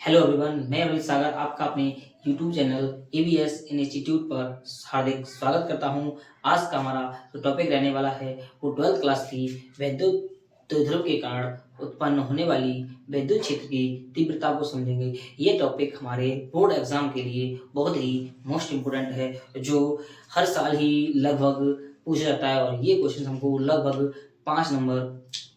Hello everyone, मैं अभिल सागर आपका अपने यूट्यूब चैनल एबीएस इंस्टीट्यूट पर हार्दिक स्वागत करता हूं। आज का हमारा जो टॉपिक रहने वाला है वो 12th क्लास की विद्युत द्विध्रुव के कारण उत्पन्न होने वाली विद्युत क्षेत्र की तीव्रता को समझेंगे। ये टॉपिक हमारे बोर्ड एग्जाम के लिए बहुत ही मोस्ट इम्पोर्टेंट है, जो हर साल ही लगभग पूछा जाता है और ये क्वेश्चन हमको लगभग 5 नंबर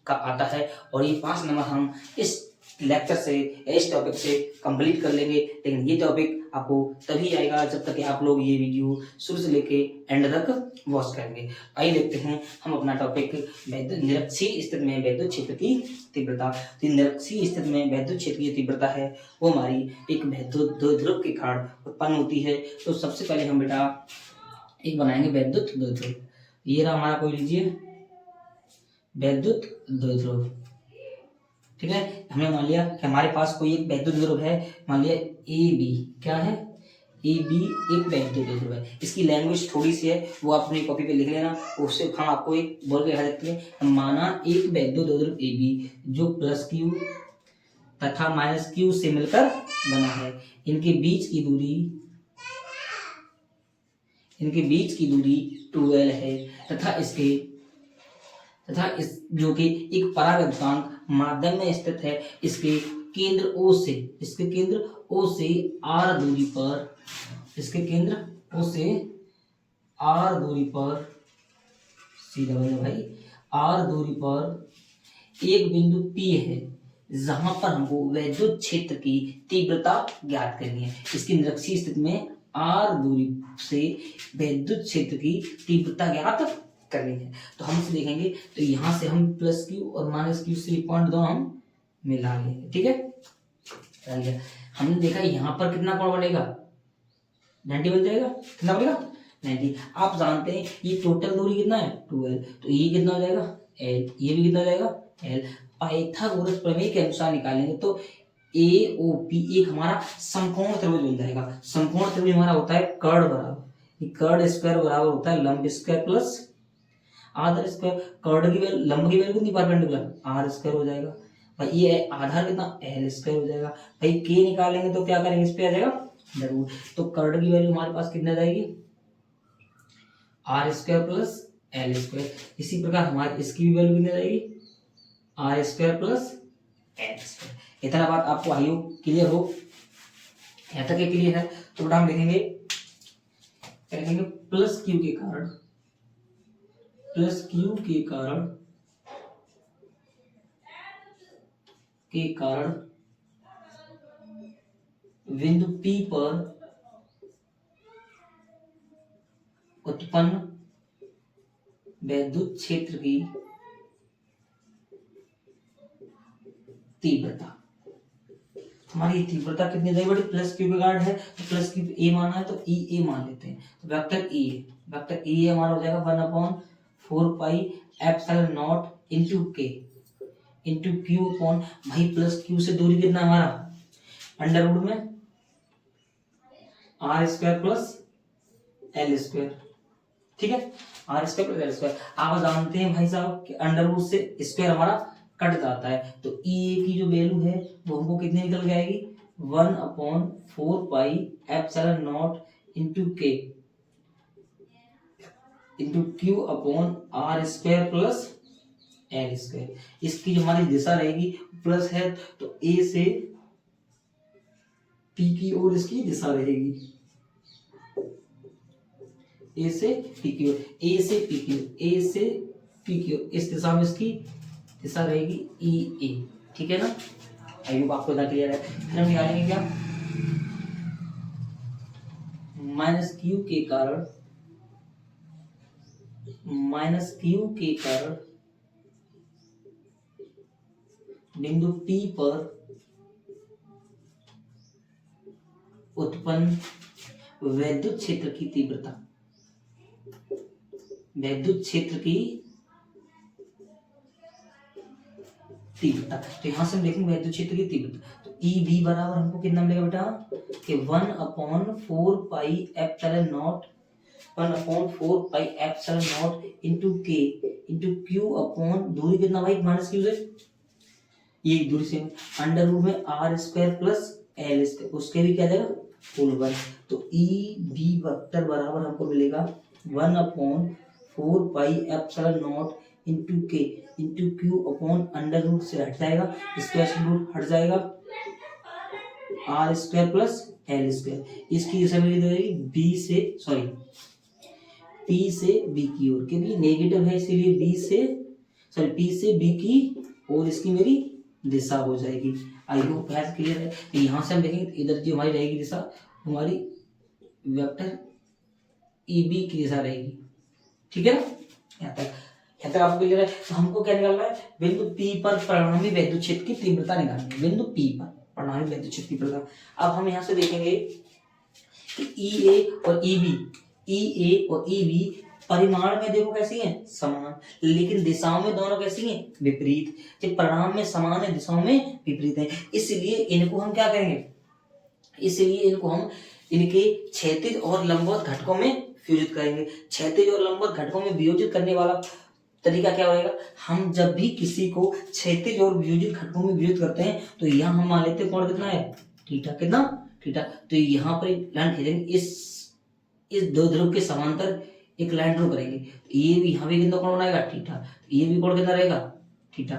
का आता है और ये 5 नंबर हम इस लेक्चर से इस टॉपिक से कंप्लीट कर लेंगे। लेकिन ये टॉपिक आपको तभी आएगा जब तक कि आप लोग ये वीडियो शुरू से लेके एंड तक वॉच करेंगे। आइए देखते हैं हम अपना टॉपिक निरक्षीय स्थिति में विद्युत क्षेत्र की तीव्रता। तो निरक्षीय स्थिति में विद्युत क्षेत्र की तीव्रता है वो हमारी एक विद्युत द्विध्रुव के कारण उत्पन्न होती है। तो सबसे पहले हम बेटा एक बनाएंगे विद्युत द्विध्रुव। ये रहा हमारा, कोई लीजिए विद्युत द्विध्रुव। ठीक है, हमने मान लिया कि हमारे पास कोई एक विद्युत द्विध्रुव है, मान लिया ए बी। क्या है? ए बी एक विद्युत द्विध्रुव है। इसकी लैंग्वेज थोड़ी सी है, वो आप अपनी कॉपी पे लिख लेना। उससे हम आपको एक बोल के दिखा सकते हैं। माना एक विद्युत द्विध्रुव ए बी जो प्लस क्यू तथा माइनस क्यू से मिलकर बना है। इनके बीच की दूरी 12 है तथा इस जो कि एक परावर्तकांक माध्यम में स्थित है। इसके केंद्र O से R दूरी पर सीधा भाई R दूरी पर एक बिंदु P है, जहां पर हमको विद्युत क्षेत्र की तीव्रता ज्ञात करनी है। इसकी निरक्षीय स्थिति में R दूरी से विद्युत क्षेत्र की तीव्रता ज्ञात करनी है। तो हम इसे देखेंगे, तो यहाँ से हम प्लस क्यू और माइनस क्यू से पॉइंट दो हम मिला लेंगे। ठीक है, हमने देखा यहाँ पर कितना कोण बनेगा, 90 बन जाएगा। कितना बनेगा? 90। आप जानते हैं ये टोटल दूरी कितना है, 12। तो ये कितना हो जाएगा, L। ये भी कितना हो जाएगा, L। पाइथागोरस प्रमेय के अनुसार निकालेंगे तो AOP एक हमारा समकोण त्रिभुज बन जाएगा। समकोण त्रिभुज हमारा होता है कर्ड बराबर, कर्ड स्क्वायर बराबर होता है लंब स्क्वायर प्लस आधार स्क्वायर। कर्ड की वैल्यू, लंब की वैल्यू कितनी, परपेंडिकुलर आर स्क्वायर हो जाएगा भाई। ये आधार कितना, एल स्क्वायर हो जाएगा भाई। के निकालेंगे तो क्या करेंगे, इस पे आ जाएगा जरूर। तो कर्ड की वैल्यू हमारे पास कितना जाएगी, R square plus L square. इसी प्रकार हमारी इसकी भी वैल्यू कितनी जाएगी, R square plus L square. इतना बात आपको आई हो, क्लियर हो, यहाँ तक क्लियर है। तो बेटा हम लिखेंगे प्लस क्यू के कारण बिंदु P पर उत्पन्न विद्युत क्षेत्र की तीव्रता। हमारी तीव्रता कितनी जाएगी बड़ी, प्लस क्यू के कारण है तो प्लस क्यू ए माना है तो ई ए मान लेते हैं। तो वेक्टर ई हमारा हो जाएगा 1/4 pi epsilon naught into K into Q upon भाई प्लस क्यू से दूरी कितना हमारा, अंडर रूट में R square plus L square. ठीक है, R square plus L square. आप जानते हैं भाई साहब कि अंडर रूट से स्क्वायर हमारा कट जाता है। तो ई ए की जो वैल्यू है वो हमको कितनी निकल के आएगी, 1/4 pi epsilon naught into K into Q upon R square plus L square. इसकी जो हमारी दिशा रहेगी प्लस है तो ए से पी की ओर इसकी दिशा रहेगी, ए से पी की ओर, ए से पी की ओर, इस दिशा में इसकी दिशा रहेगी ई ए। ठीक है ना, आई होप आपको इतना क्लियर है। फिर हम निकालेंगे क्या, माइनस क्यू के कारण बिंदु P पर उत्पन्न विद्युत क्षेत्र की तीव्रता। तो यहां से हम देखेंगे विद्युत क्षेत्र की तीव्रता। तो ई बी बराबर हमको कितना मिलेगा बेटा कि 1/4 pi epsilon naught into K into Q upon दूरी कितना भाई, माइनस क्यू से ये दूरी से अंडर रूट में R square plus L square, उसके भी क्या जाएगा होल वर्ग। तो ई बी वेक्टर बराबर हमको मिलेगा 1/4 pi epsilon naught into K into Q upon under root से हट जाएगा, स्क्वायर से रूट हट जाएगा, R square plus L square. इसकी दिशा में जाएगी बी से सॉरी पी से बी की ओर, क्योंकि नेगेटिव है इसीलिए बी से सॉरी पी से बी की और इसकी मेरी दिशा हो जाएगी। आई होप है क्लियर है। तो यहाँ से हम देखेंगे इधर जो हमारी रहेगी दिशा, हमारी वेक्टर ई बी की दिशा रहेगी। ठीक है ना, यहाँ तक आपको क्लियर है। तो हमको क्या निकालना है, बिंदु पी पर परिणामी विद्युत क्षेत्र की तीव्रता निकालनी है। बिंदु पी पर परिणामी विद्युत क्षेत्र की तीव्रता। अब हम यहाँ से देखेंगे कि ई ए और ई बी परिमाण में देखो कैसी हैं समान, लेकिन दिशाओं में दोनों कैसी हैं विपरीत। जब परिणाम में समान है दिशाओं में विपरीत है, इसलिए इनको हम क्या करेंगे, इसलिए इनको हम इनके क्षैतिज और लंबवत घटकों में वियोजित करेंगे। क्षैतिज और लंबवत घटकों में वियोजित करने वाला तरीका क्या होगा, हम जब भी किसी को क्षैतिज और वियोजित घटकों में वियोजित करते हैं तो यहाँ हम मान लेते हैं कोण कितना है थीटा, कितना थीटा। तो यहाँ पर एक लाइन खींचेंगे, इस दो ध्रुव के समांतर एक लाइन ड्रॉ करेंगे, तो ये भी यहाँ भी कितना कोण बनाएगा थीटा, तो ये भी कोण कितना रहेगा थीटा।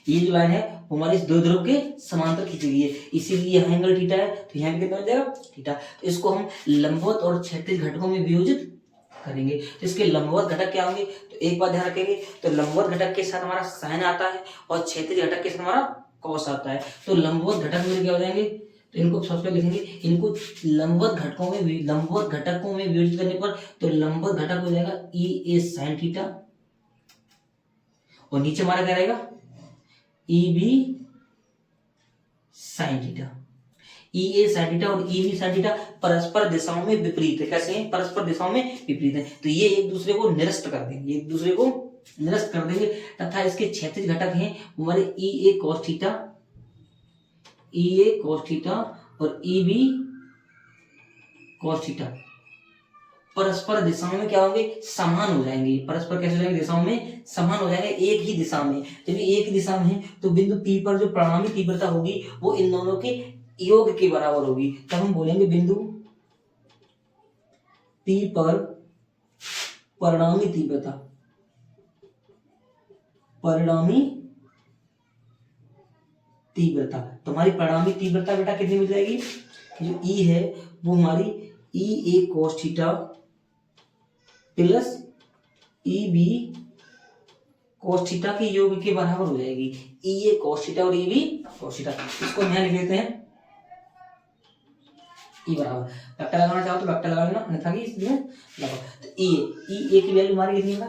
ये जो लाइन है वो हमारी इस दो ध्रुव के समांतर खींची गई है, इसीलिए यहाँ एंगल थीटा है, तो यहाँ भी कितना हो जाएगा थीटा। तो इसको हम लंबवत और क्षैतिज घटकों में वियोजित करेंगे। तो इसके लंबवत घटक क्या होंगे, तो एक बात ध्यान रखेंगे, तो लंबवत घटक के साथ हमारा साइन आता है और क्षैतिज घटक के साथ हमारा कॉस आता है। तो लंबवत घटक में क्या हो जाएंगे, तो इनको सबसे पहले लिखेंगे, इनको लंबवत घटकों में वियोजित करने पर तो लंबवत घटक हो जाएगा ई ए साइन थीटा, और नीचे हमारा क्या रहेगा ई बी साइन थीटा। ई ए साइन थीटा और ई बी साइन थीटा परस्पर दिशाओं में विपरीत है। कैसे हैं, परस्पर दिशाओं में विपरीत है, तो ये एक दूसरे को निरस्त कर देंगे, तथा इसके क्षैतिज घटक हैं हमारे ई ए कॉस थीटा और ई बी कॉस थीटा परस्पर दिशाओं में क्या होंगे समान हो जाएंगे। परस्पर कैसे हो जाएंगे, दिशाओं में समान हो जाएंगे, एक ही दिशा में। जब ये एक ही दिशा में है तो बिंदु पी पर जो परिणामी तीव्रता होगी वो इन दोनों के योग के बराबर होगी। तब हम बोलेंगे बिंदु पी पर परिणामी तीव्रता तुम्हारी परिणामी तीव्रता बेटा कितनी मिल जाएगी, जो ई है वो हमारी E A cos theta plus E B cos theta के योग के बराबर हो जाएगी। ई ए कॉस थीटा और ई बी कॉस थीटा, इसको हम यहाँ लिख लेते हैं ई बराबर, वेक्टर लगाना चाहो तो वेक्टर लगा लेना, अन्यथा कि इसलिए लगाओ। तो ई ए की वैल्यू हमारी कितनी है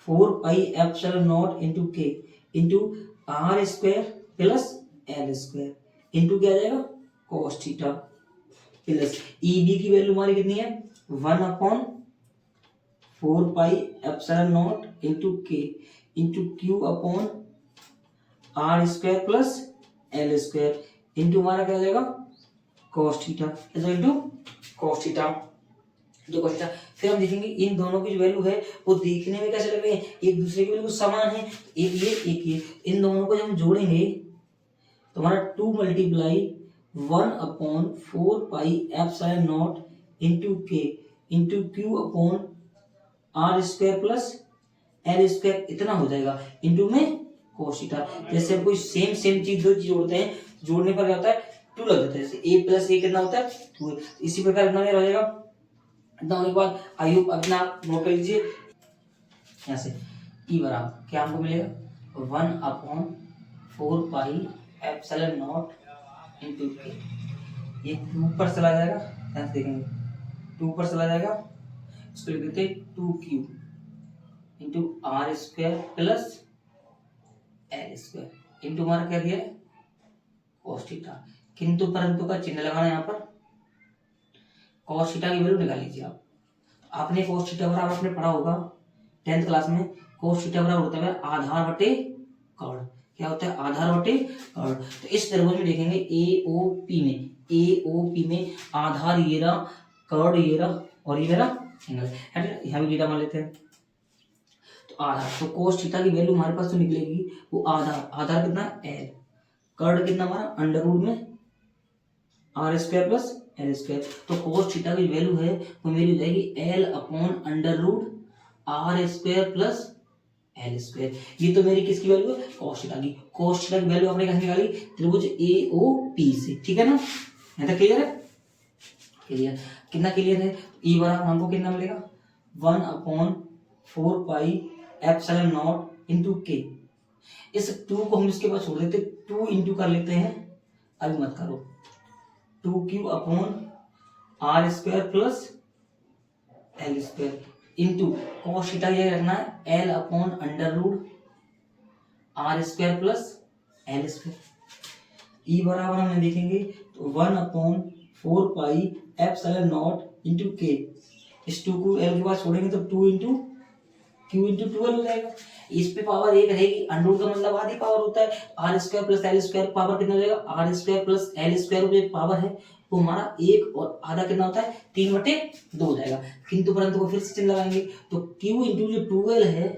1/4 pi epsilon naught into K into R square plus L square into क्या आ जाएगा cos theta plus E B की वैल्यू हमारी कितनी है 1/4 pi epsilon naught into K into Q upon R square plus L square into हमारा क्या हो जाएगा cos theta into cos theta जो कॉस थीटा। फिर हम देखेंगे इन दोनों की जो वैल्यू है वो देखने में कैसे लग रहे हैं, एक दूसरे के बिल्कुल समान है, एक ये इन दोनों को जब हम जोड़ेंगे तो हमारा 2 × 1/4 pi epsilon naught into K into Q upon R square plus L square इतना हो जाएगा इंटू में कॉस थीटा। जैसे हम कोई सेम चीज दो चीज जोड़ते हैं, जोड़ने पर क्या होता है 2 लग जाता है, जैसे a प्लस a कितना होता है 2। इसी प्रकार इतना हो जाएगा। इतना होने के बाद आई होप अपना नोट कर लीजिए यहाँ से ई बराबर क्या हमको मिलेगा 1/4 पाई एप्सिलॉन नॉट इंटू के, ये 2 पर चला जाएगा, यहाँ से देखेंगे 2 पर चला जाएगा, इसको लिख देते 2q into R square plus L square into हमारा क्या दिया है कॉस थीटा। किंतु परंतु का चिन्ह लगाना यहाँ पर, कॉस थीटा की वैल्यू निकाल लीजिए आप। आपने कॉस थीटा बराबर आपने पढ़ा होगा 10th क्लास में, कॉस थीटा बराबर होता है आधार बटे कर्ण। क्या होता है आधार बटे कर्ण। तो इस त्रिभुज में देखेंगे एओपी में आधार ये रहा, कर्ण ये रहा और ये मेरा एंगल है, यहाँ भी थीटा मान लेते हैं। तो आधार तो cos थीटा की वैल्यू हमारे पास तो निकलेगी वो आधार कितना L कर्ड कितना हमारा अंडर रूट में R square plus L square. तो कोस थीटा की वैल्यू है वो मेरी हो जाएगी L upon under root R square plus L square. ये तो मेरी किसकी वैल्यू है, कोस थीटा की। कोस थीटा की वैल्यू हमने कहाँ निकाली, त्रिभुज एओपी से, ठीक है ना। यहाँ तक क्लियर है, क्लियर। कितना क्लियर है, ई बराबर हमको कितना मिलेगा 1/4 पाई एप्सिलॉन नॉट इंटू के। इस 2 को हम इसके बाद छोड़ देते, 2 इंटू कर लेते हैं, अभी मत करो, 2 upon R square plus L square into cos theta ये रखना है L upon under root R square plus L square. E बराबर हम देखेंगे तो 1/4 पाई एप्सिलॉन नॉट इंटू के। इस 2 को एल के बाद छोड़ेंगे तो 2 इंटू क्यू इंटू 12 हो जाएगा। इस पे पावर 1 रहेगी, अंडर रूट का मतलब आधी पावर होता है, R square plus L square power कितना हो जाएगा, R square plus L square जो पावर है वो हमारा 1 और आधा कितना होता है 3/2 हो जाएगा। किंतु परंतु को फिर से चिन्ह लगाएंगे तो q इंटू जो 12 है,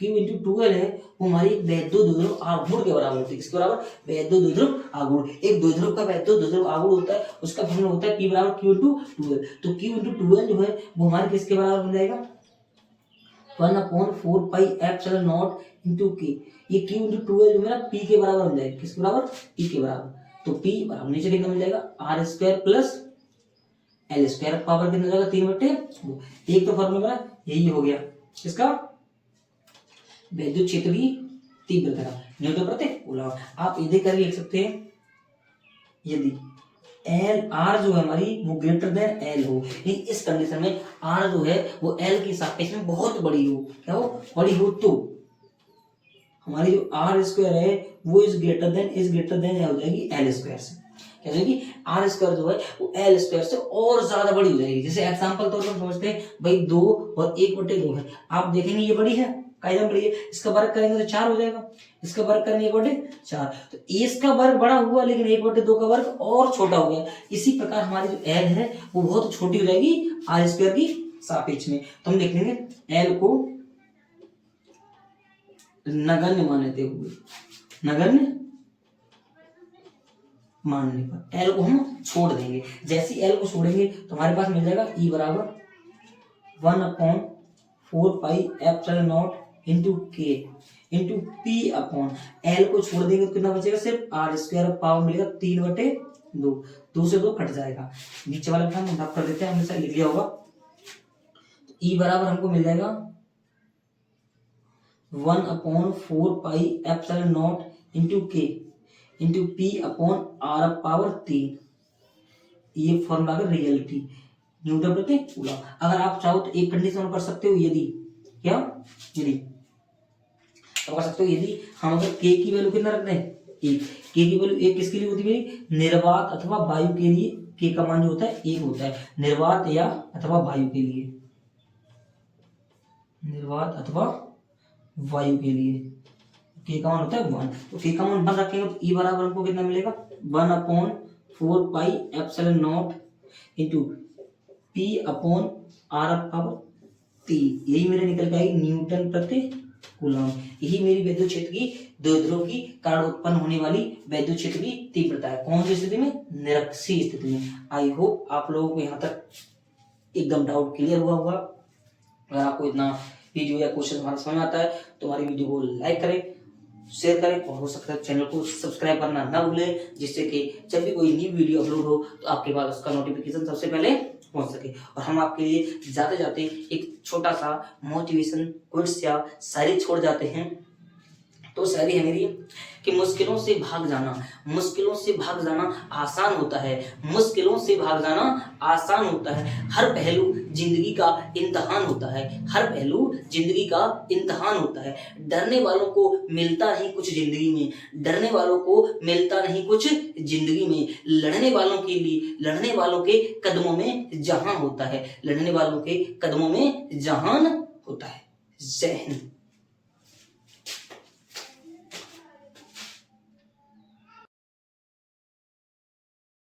q इंटू 12 है वो हमारी वैद्युत द्विध्रुव आघूर्ण के बराबर होती है। किसके बराबर, वैद्युत द्विध्रुव आघूर्ण। एक द्विध्रुव का वैद्युत द्विध्रुव आघूर्ण होता है, उसका फॉर्मूला होता है p बराबर q इंटू 12। तो q इंटू 12 जो है वो हमारे किसके बराबर बन जाएगा 1/4 पाई एप्सिलॉन नॉट इंटू के। ये q इंटू 12 जो मेरा p के बराबर बन जाएगा, किसके बराबर, p के बराबर। तो p बराबर नीचे कितना मिल जाएगा R square plus L square power कितना जाएगा 3/2। एक तो फॉर्मूला यही हो गया इसका विद्युत क्षेत्र की तीव्रता न्यूटन प्रति कूलम। आप इधर कर लिख सकते हैं, यदि एल आर जो है हमारी वो ग्रेटर देन एल हो, इस कंडीशन में आर जो है वो एल के सापेक्ष में बहुत बड़ी हो, क्या हो बड़ी हो, तो हमारी जो आर स्क्वायर है वो इज ग्रेटर देन हो जाएगी एल स्क्वायर से। क्या हो जाएगी, आर स्क्वायर जो है वो एल स्क्वायर से और ज्यादा बड़ी हो जाएगी। जैसे एग्जांपल तौर पर समझते हैं भाई 2 और 1/2 है, आप देखेंगे ये बड़ी है, कायदा बड़ी है, इसका वर्ग करेंगे तो 4 हो जाएगा, इसका वर्ग करेंगे 1/4, तो इसका वर्ग बड़ा हुआ लेकिन 1/2 का वर्ग और छोटा हो गया। इसी प्रकार हमारी जो एल है वो बहुत छोटी हो जाएगी आर स्क्वायर की सापेक्ष में। तो हम देख लेंगे एल को नगण्य मानते हुए, नगण्य मानने पर एल को हम छोड़ देंगे। जैसे एल को छोड़ेंगे तो हमारे पास मिल जाएगा ई बराबर 1/4 pi epsilon naught into K into P upon L को छोड़ देंगे तो कितना बचेगा, सिर्फ आर स्क्वायर पावर मिलेगा 3/2, 2 से 2 कट जाएगा। नीचे वाला भी हम कर देते हैं, हमने लिख लिया होगा। ई बराबर हमको मिल जाएगा 1/4 pi epsilon naught into K into P upon R power 3। ये फॉर्मूला का रियलिटी न्यूटन प्रति कूलम। अगर आप चाहो तो एक कंडीशन कर सकते हो, यदि क्या, यदि तो कर सकते हो यदि हम अगर के की वैल्यू कितना रख दें 1, के की वैल्यू 1 किसके लिए होती है, निर्वात अथवा वायु के लिए के का मान जो होता है 1 होता है, निर्वात या अथवा वायु के लिए, निर्वात अथवा वायु के लिए के का मान होता है 1। तो के का मान 1 रखेंगे तो ई बराबर हमको कितना मिलेगा 1/4 pi epsilon naught into P upon R power 3। यही मेरे निकल के आएगी न्यूटन प्रति कूलम। यही मेरी विद्युत क्षेत्र की द्विध्रुव की कारण उत्पन्न होने वाली विद्युत क्षेत्र की तीव्रता है। कौन सी स्थिति में, निरक्षीय स्थिति में। आई होप आप लोगों को यहाँ तक एकदम डाउट क्लियर हुआ होगा। अगर आपको इतना वीडियो या क्वेश्चन हमारा समझ आता है तो हमारी वीडियो को लाइक करें, शेयर करें और हो सकता है चैनल को सब्सक्राइब करना ना भूलें, जिससे कि जब भी कोई न्यू वीडियो अपलोड हो तो आपके पास उसका नोटिफिकेशन सबसे पहले पहुंच सके। और हम आपके लिए जाते जाते एक छोटा सा मोटिवेशन क्विज या शायरी छोड़ जाते हैं। तो शायरी है मेरी कि मुश्किलों से भाग जाना, मुश्किलों से भाग जाना आसान होता है, मुश्किलों से भाग जाना आसान होता है। हर पहलू जिंदगी का इम्तिहान होता है, हर पहलू जिंदगी का इम्तिहान होता है। डरने वालों को मिलता नहीं कुछ जिंदगी में, डरने वालों को मिलता नहीं कुछ जिंदगी में। लड़ने वालों के लिए, लड़ने वालों के कदमों में जहां होता है, लड़ने वालों के कदमों में जहान होता है। जय हिंद।